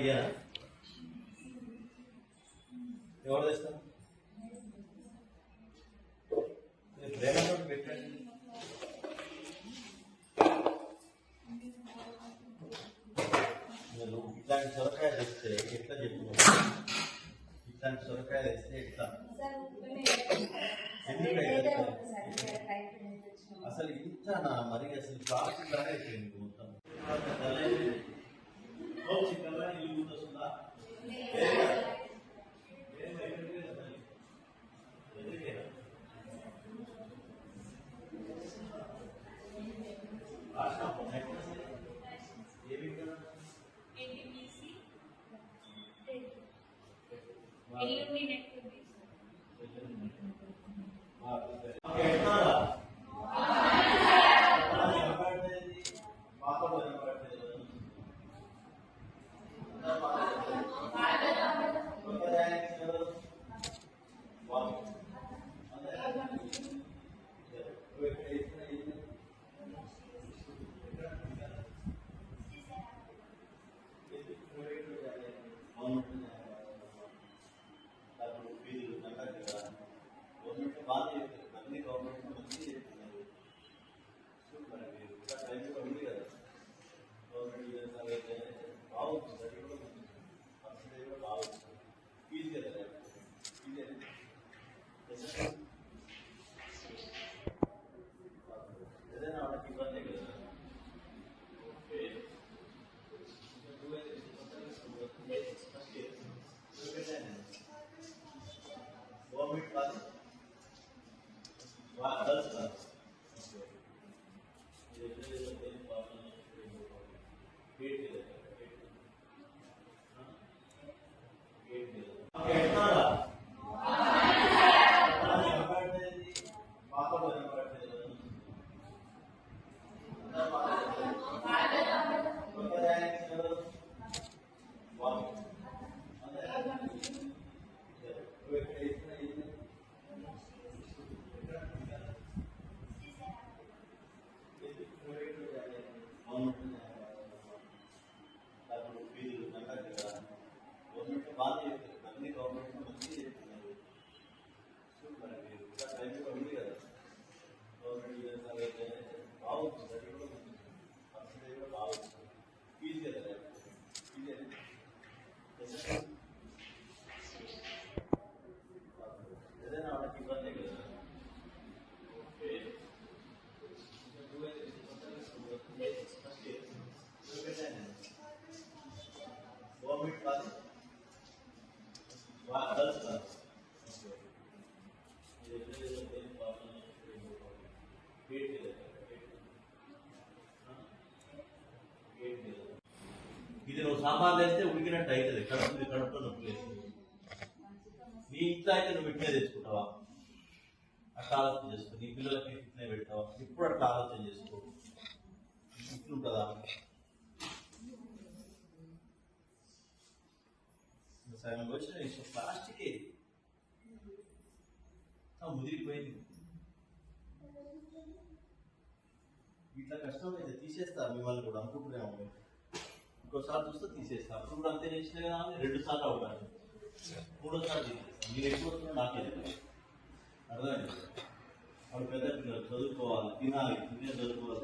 ఇయ్యా ఎవరు తెస్తాను ప్రేమతో పెట్టండి. మీరు ఇట్లాంటి సొరకాయ తెస్తే ఎట్లా చెప్తున్నారు? ఇట్లాంటి సొరకాయ తెస్తే ఎట్లా అసలు ఇంత మరి అసలు ప్లాస్టిక్ లాగా అయిపోయింది మొత్తం. ఇల్లు గుర్తొస్తుందా? ఇది నువ్వు సాంబార్లు వేస్తే ఉడికినట్టు అవుతుంది. కడుపులో నొప్పి వేస్తుంది. నీ ఇంట్లో అయితే నువ్వు ఇట్లే తెచ్చుకుంటావా? అట్లా ఆలోచన చేసుకో. నీ పిల్లలకి ఇట్లనే పెడతావా? ఇప్పుడు అట్లా ఆలోచన చేసుకో. ఇట్లుంటుందా? సగం వచ్చిన ఇష్టం ప్లాస్టికే ముదిరిపోయింది. ఇట్లా కష్టమైతే తీసేస్తా మిమ్మల్ని కూడా అనుకుంటున్నాము. ఇంకోసారి చూస్తే తీసేస్తా. అప్పుడు కూడా అంతే చేసినా కదా, 2 సార్లు అవుతాను, 3వ సారి తీసేస్తాను. మీరు ఎక్కువ వస్తున్నా నాకే అర్థమైంది. వాళ్ళు పెద్ద పిల్లలు చదువుకోవాలి, తినాలి, తినే చదువుకోవాలి,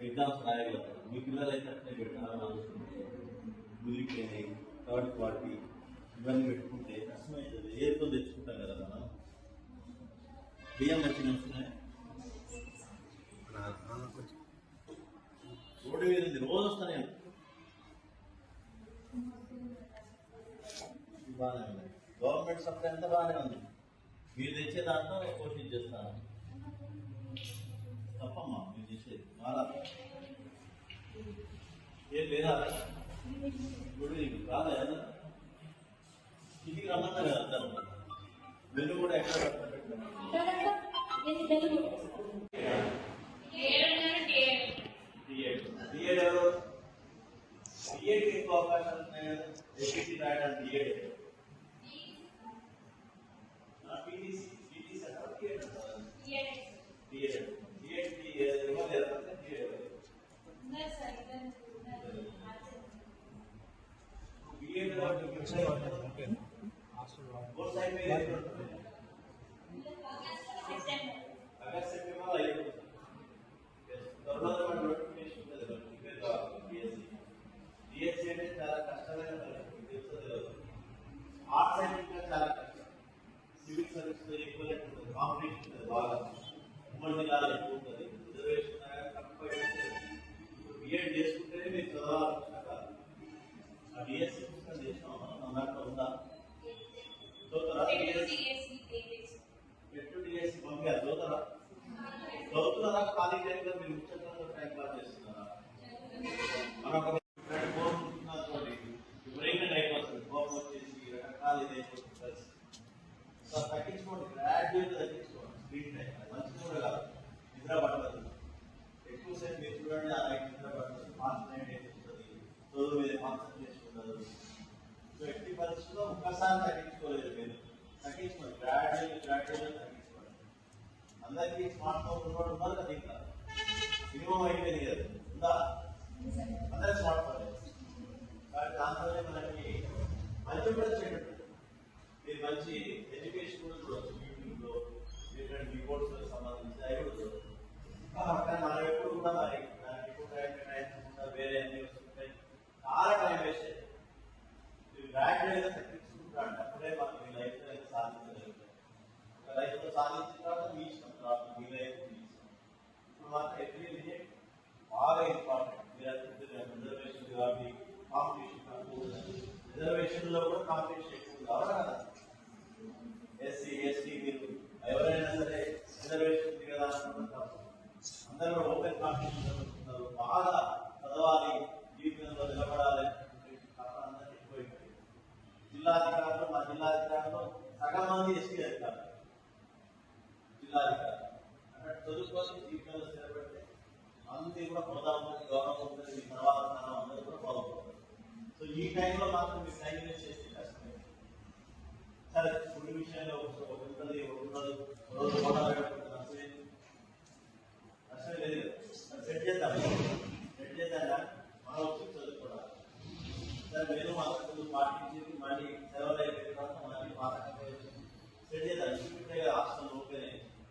ఎగ్జామ్స్ రాయగలుగుతారు. మీ పిల్లలు అయితే అట్లే పెట్టాలని ఆలోచన ముదిరిపోయినాయి కాబట్టి వాటికి ఇవన్నీ పెట్టుకుంటే కష్టమవుతుంది. ఏదో తెచ్చుకుంటాం కదా మనం. బియ్యం వచ్చిన వస్తున్నాయి రోడ్డు మీద రోజు వస్తానే బాగానే ఉన్నాయి. గవర్నమెంట్ సప్లై అంతా బాగానే ఉంది. మీరు తెచ్చే దాంట్లో కోచింగ్ చేస్తాను తప్పమ్మా. మీరు చేసేది మారా ఏం లేదా? ఇప్పుడు రాదా? ఇంటికి రమ్మన్నారు కదా అందరూ. వెన్ను కూడా ఎక్కడ బిఎడ్ ఎక్కువ అవకాశాలు ఉన్నాయి కదా. ఎస్పీసీ రాయడానికి బిఎడ్ बोर्ड साइड में अगर सेप्टेंबर आई तो తర్వాత మన నోటిఫికేషన్ ఉంటుంది డిఎస్సి అంటే చాలా కష్టమైన తెలుస్తుంది ఆర్ట్స్ సైడ్ ఇంకా చాలా కష్టం సివిల్ సర్వీస్ ఈక్వలెంట్ ఉంటుంది కాంపిటీషన్ ఉంటుంది బాగా ఉమ్మడి జిల్లాలో ఎక్కువ ఉంటుంది రిజర్వేషన్ తక్కువ ఇప్పుడు బిఎడ్ చేసుకుంటేనే మీరు చదవాలనుకుంటున్నారా ఆ డిఎస్సి పుస్తకం చేసినామా మన దాంట్లో ఉందా చదువుతారా డిఎస్సి పంపించారు చదువుతారా చదువుతున్నారా ఖాళీ టైంలో మీరు ఉచితంగా టైం పాస్ చేస్తున్నారా మనం బ్రెయిన్ అయిపోతుంది కోపం వచ్చేసి రకరకాల ఇది అయిపోతుంది తగ్గించుకోండి గ్రాడ్యుయేట్ తగ్గించుకోండి స్క్రీన్ టైం మంచిది కూడా కాదు నిద్ర పట్టదు ఎక్కువసేపు మీరు చూడండి ఆ నైట్ నిద్ర పట్టదు కాన్సన్ట్రేట్ అయిపోతుంది చదువు మీద కాన్సన్ట్రేషన్ ఉండదు సో ఎట్టి పరిస్థితుల్లో ఒక్కసారి తగ్గించుకోలేదు మీరు తగ్గించుకోండి గ్రాడ్యుయేట్ తగ్గించుకోండి అందరికీ స్మార్ట్ ఫోన్ ఉన్నవాడు ఉన్నారు కదా ఇంకా మినిమం అయిపోయింది కదా ఉందా అందరూ స్మార్ట్ ఫోన్ కాబట్టి దాంట్లోనే మనకి మంచి కూడా చేయటట్టు మీరు మంచి ఎడ్యుకేషన్ కూడా చూడవచ్చు యూట్యూబ్లో డిఫరెంట్ రిపోర్ట్స్ సంబంధించి అవి కూడా చూడవచ్చు కానీ మనం ఎప్పుడు కూడా మరి దానికి ఎక్కువ టైం కేటాయించకుండా వేరే అన్ని వస్తుంటాయి చాలా టైం వేస్ట్ అవుతుంది మీరు గ్రాడ్యుయేట్గా తగ్గించుకుంటారు అప్పుడే మనకి మీ లైఫ్లో సాధించగలుగుతారు ఒక లైఫ్లో సాధించిన తర్వాత మీ ఇష్టం తర్వాత మీ లైఫ్ మీ ఇష్టం ఇప్పుడు మాత్రం ఎవ్రీ విజిట్ బాగా ఇంపార్టెంట్ మీరు అనుకుంటున్నారు రిజర్వేషన్ కాబట్టి కాంపిటీషన్ తక్కువ రిజర్వేషన్ లో కూడా కాంపిటీషన్ ఎక్కువ కావాలి కదా ఎస్సీ ఎస్టీ మీరు ఎవరైనా సరే రిజర్వేషన్ ఉంది కదా అనుకుంటారు అందరూ కూడా ఓపెన్ కాంపిటీషన్ జరుగుతున్నారు బాగా చదవాలి జీవితంలో నిలబడాలి అందరూ ఎక్కువైపోయింది జిల్లాధికారులు మా జిల్లాధికారులు సగం మంది ఎస్టీ అధికారులు జిల్లాధికారులు అక్కడ చదువుకొని జీవితంలో స్థిరపడితే అందరి కూడా హోదా ఉంటుంది గౌరవం ఉంటుంది మీ తర్వాత అందరూ కూడా బాగుంటుంది సో ఈ టైంలో మాత్రం మీరు టైం వేస్ట్ చేస్తే కష్టమే సరే ఫుడ్ విషయంలో ఉంటుంది ఉండదు రోజు హోదా నష్టమే లేదు సెట్ చేద్దాం మనం వచ్చి చదువుకోవడం సరే నేను మాత్రం